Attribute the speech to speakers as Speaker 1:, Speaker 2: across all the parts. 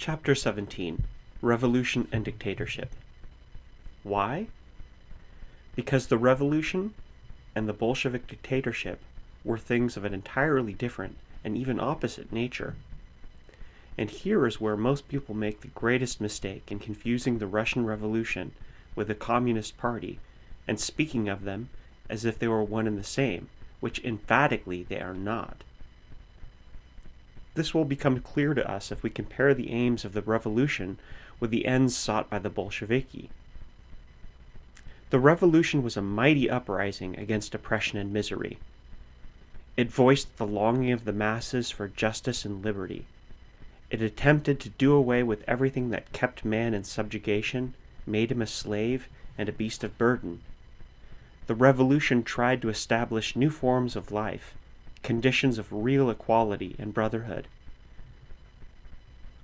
Speaker 1: Chapter 17: Revolution and Dictatorship. Why? Because the revolution and the Bolshevik dictatorship were things of an entirely different and even opposite nature. And here is where most people make the greatest mistake in confusing the Russian Revolution with the Communist Party and speaking of them as if they were one and the same, which emphatically they are not. This will become clear to us if we compare the aims of the revolution with the ends sought by the Bolsheviki. The revolution was a mighty uprising against oppression and misery. It voiced the longing of the masses for justice and liberty. It attempted to do away with everything that kept man in subjugation, made him a slave and a beast of burden. The revolution tried to establish new forms of life, conditions of real equality and brotherhood.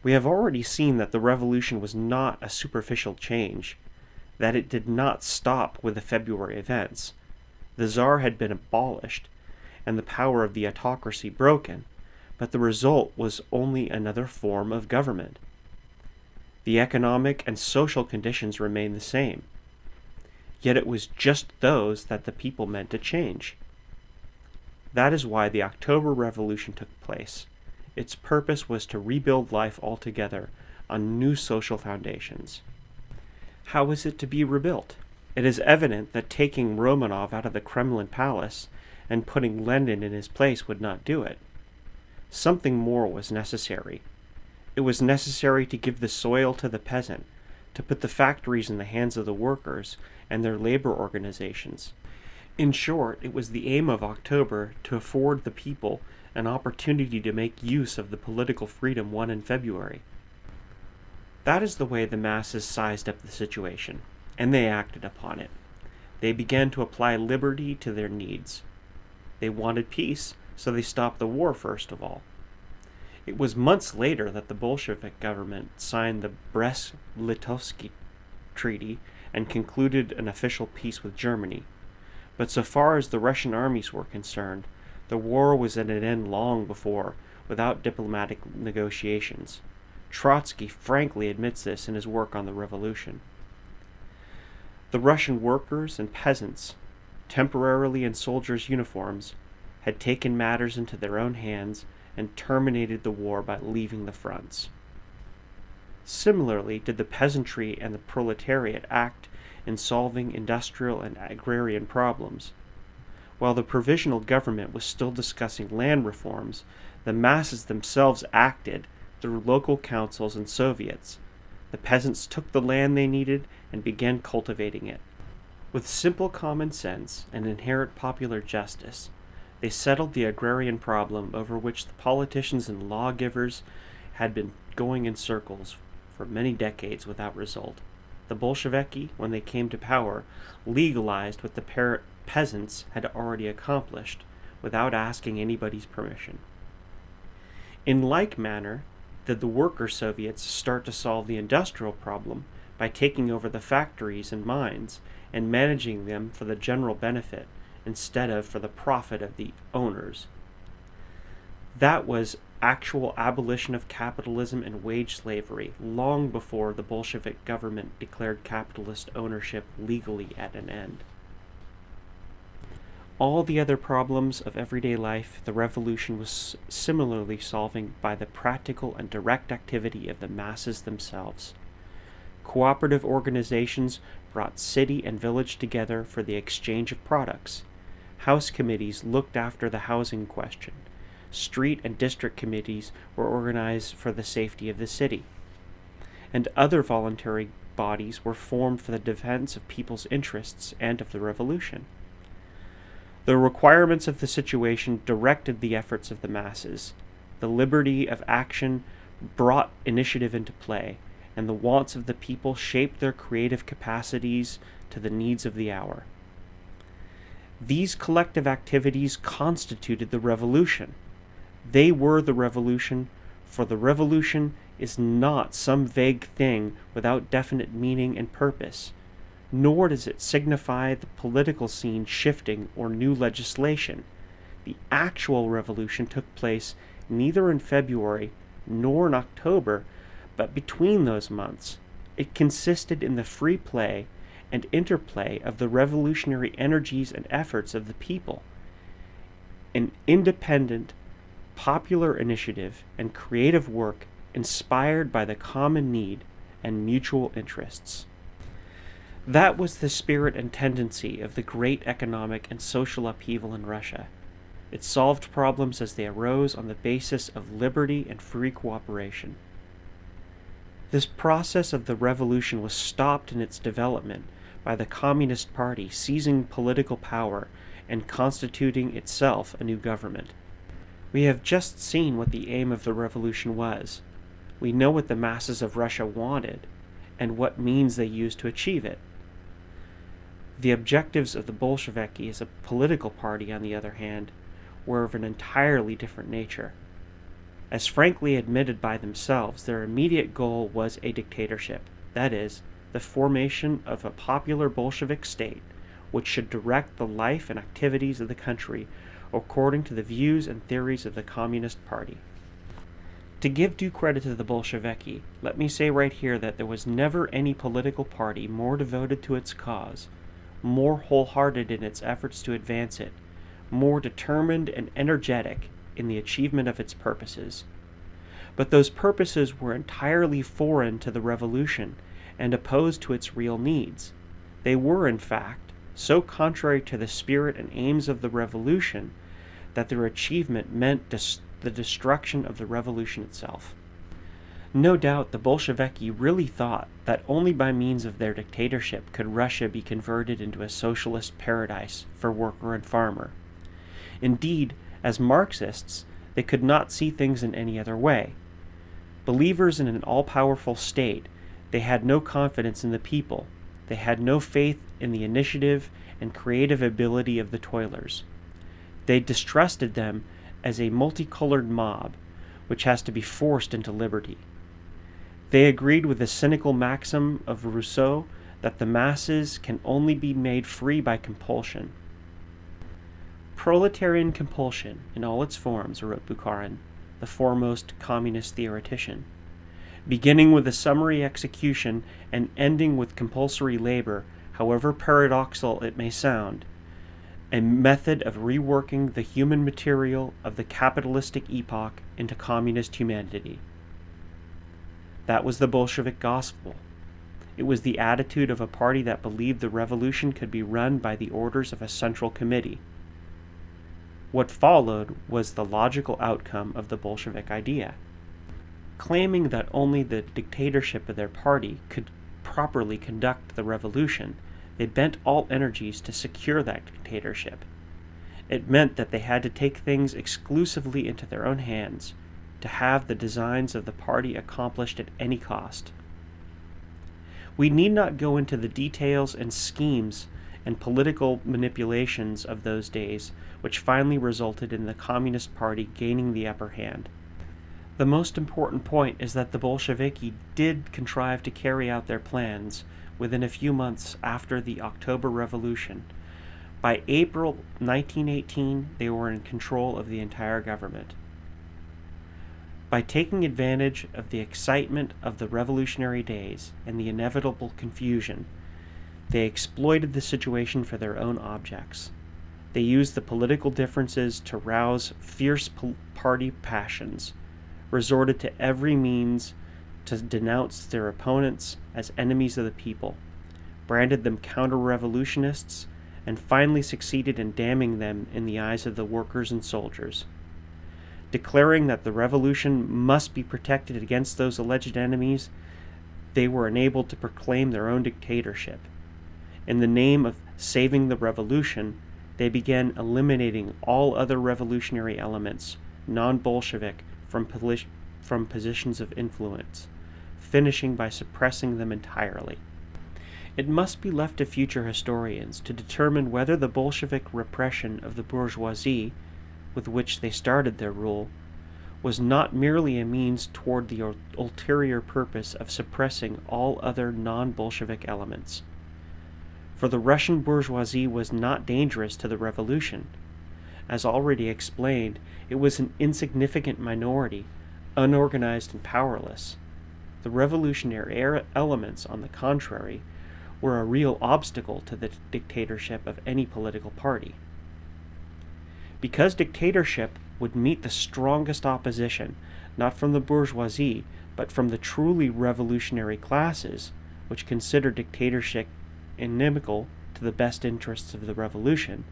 Speaker 1: We have already seen that the revolution was not a superficial change, that it did not stop with the February events. The Tsar had been abolished, and the power of the autocracy broken, but the result was only another form of government. The economic and social conditions remained the same, yet it was just those that the people meant to change. That is why the October Revolution took place. Its purpose was to rebuild life altogether on new social foundations. How is it to be rebuilt? It is evident that taking Romanov out of the Kremlin palace and putting Lenin in his place would not do it. Something more was necessary. It was necessary to give the soil to the peasant, to put the factories in the hands of the workers and their labor organizations. In short, it was the aim of October to afford the people an opportunity to make use of the political freedom won in February. That is the way the masses sized up the situation, and they acted upon it. They began to apply liberty to their needs. They wanted peace, so they stopped the war first of all. It was months later that the Bolshevik government signed the Brest-Litovsk Treaty and concluded an official peace with Germany. But so far as the Russian armies were concerned, the war was at an end long before, without diplomatic negotiations. Trotsky frankly admits this in his work on the revolution. The Russian workers and peasants, temporarily in soldiers' uniforms, had taken matters into their own hands and terminated the war by leaving the fronts. Similarly did the peasantry and the proletariat act in solving industrial and agrarian problems. While the provisional government was still discussing land reforms, the masses themselves acted through local councils and Soviets. The peasants took the land they needed and began cultivating it. With simple common sense and inherent popular justice, they settled the agrarian problem over which the politicians and lawgivers had been going in circles for many decades without result. The Bolsheviki, when they came to power, legalized what the peasants had already accomplished without asking anybody's permission. In like manner, did the worker Soviets start to solve the industrial problem by taking over the factories and mines and managing them for the general benefit instead of for the profit of the owners. That was actual abolition of capitalism and wage slavery long before the Bolshevik government declared capitalist ownership legally at an end. All the other problems of everyday life the revolution was similarly solving by the practical and direct activity of the masses themselves. Cooperative organizations brought city and village together for the exchange of products. House committees looked after the housing question. Street and district committees were organized for the safety of the city. And other voluntary bodies were formed for the defense of people's interests and of the revolution. The requirements of the situation directed the efforts of the masses. The liberty of action brought initiative into play, and the wants of the people shaped their creative capacities to the needs of the hour. These collective activities constituted the revolution. They were the revolution, for the revolution is not some vague thing without definite meaning and purpose, nor does it signify the political scene shifting or new legislation. The actual revolution took place neither in February nor in October, But between those months, it consisted in the free play and interplay of the revolutionary energies and efforts of the people, an independent, popular initiative and creative work inspired by the common need and mutual interests. That was the spirit and tendency of the great economic and social upheaval in Russia. It solved problems as they arose on the basis of liberty and free cooperation. This process of the revolution was stopped in its development by the Communist Party seizing political power and constituting itself a new government. We have just seen what the aim of the revolution was. We know what the masses of Russia wanted and what means they used to achieve it. The objectives of the Bolsheviki as a political party, on the other hand, were of an entirely different nature. As frankly admitted by themselves, their immediate goal was a dictatorship, that is, the formation of a popular Bolshevik state which should direct the life and activities of the country according to the views and theories of the Communist Party. To give due credit to the Bolsheviki, let me say right here that there was never any political party more devoted to its cause, more wholehearted in its efforts to advance it, more determined and energetic in the achievement of its purposes. But those purposes were entirely foreign to the revolution and opposed to its real needs. They were, in fact, so contrary to the spirit and aims of the revolution that their achievement meant the destruction of the revolution itself. No doubt the Bolsheviki really thought that only by means of their dictatorship could Russia be converted into a socialist paradise for worker and farmer. Indeed, as Marxists, they could not see things in any other way. Believers in an all-powerful state, they had no confidence in the people. They had no faith in the initiative and creative ability of the toilers. They distrusted them as a multicolored mob, which has to be forced into liberty. They agreed with the cynical maxim of Rousseau that the masses can only be made free by compulsion. Proletarian compulsion, in all its forms, wrote Bukharin, the foremost communist theoretician, beginning with a summary execution and ending with compulsory labor, however paradoxical it may sound, a method of reworking the human material of the capitalistic epoch into communist humanity. That was the Bolshevik gospel. It was the attitude of a party that believed the revolution could be run by the orders of a central committee. What followed was the logical outcome of the Bolshevik idea. Claiming that only the dictatorship of their party could properly conduct the revolution, they bent all energies to secure that dictatorship. It meant that they had to take things exclusively into their own hands, to have the designs of the party accomplished at any cost. We need not go into the details and schemes and political manipulations of those days, which finally resulted in the Communist Party gaining the upper hand. The most important point is that the Bolsheviki did contrive to carry out their plans within a few months after the October Revolution. By April 1918, they were in control of the entire government. By taking advantage of the excitement of the revolutionary days and the inevitable confusion, they exploited the situation for their own objects. They used the political differences to rouse fierce party passions, resorted to every means to denounce their opponents as enemies of the people, branded them counter-revolutionists, and finally succeeded in damning them in the eyes of the workers and soldiers. Declaring that the revolution must be protected against those alleged enemies, they were enabled to proclaim their own dictatorship. In the name of saving the revolution, they began eliminating all other revolutionary elements, non-Bolshevik, from positions of influence, finishing by suppressing them entirely. It must be left to future historians to determine whether the Bolshevik repression of the bourgeoisie, with which they started their rule, was not merely a means toward the ulterior purpose of suppressing all other non-Bolshevik elements. For the Russian bourgeoisie was not dangerous to the revolution. As already explained, it was an insignificant minority, unorganized and powerless. The revolutionary elements, on the contrary, were a real obstacle to the dictatorship of any political party. Because dictatorship would meet the strongest opposition, not from the bourgeoisie, but from the truly revolutionary classes, which consider dictatorship inimical to the best interests of the revolution,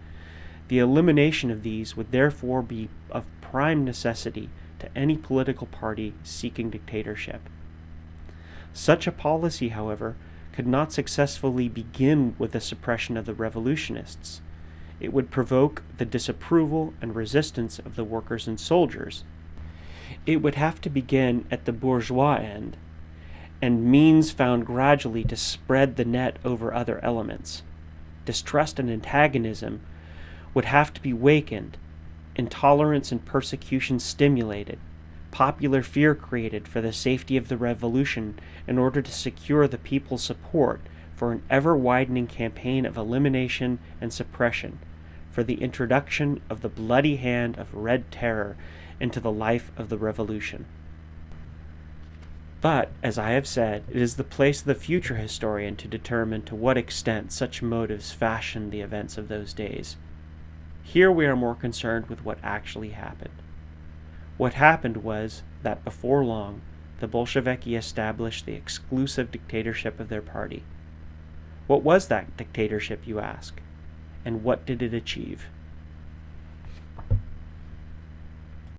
Speaker 1: the elimination of these would therefore be of prime necessity to any political party seeking dictatorship. Such a policy, however, could not successfully begin with the suppression of the revolutionists. It would provoke the disapproval and resistance of the workers and soldiers. It would have to begin at the bourgeois end, and means found gradually to spread the net over other elements. Distrust and antagonism would have to be wakened, intolerance and persecution stimulated, popular fear created for the safety of the revolution in order to secure the people's support for an ever-widening campaign of elimination and suppression, for the introduction of the bloody hand of Red Terror into the life of the revolution. But, as I have said, it is the place of the future historian to determine to what extent such motives fashioned the events of those days. Here we are more concerned with what actually happened. What happened was that before long, the Bolsheviki established the exclusive dictatorship of their party. What was that dictatorship, you ask? And what did it achieve?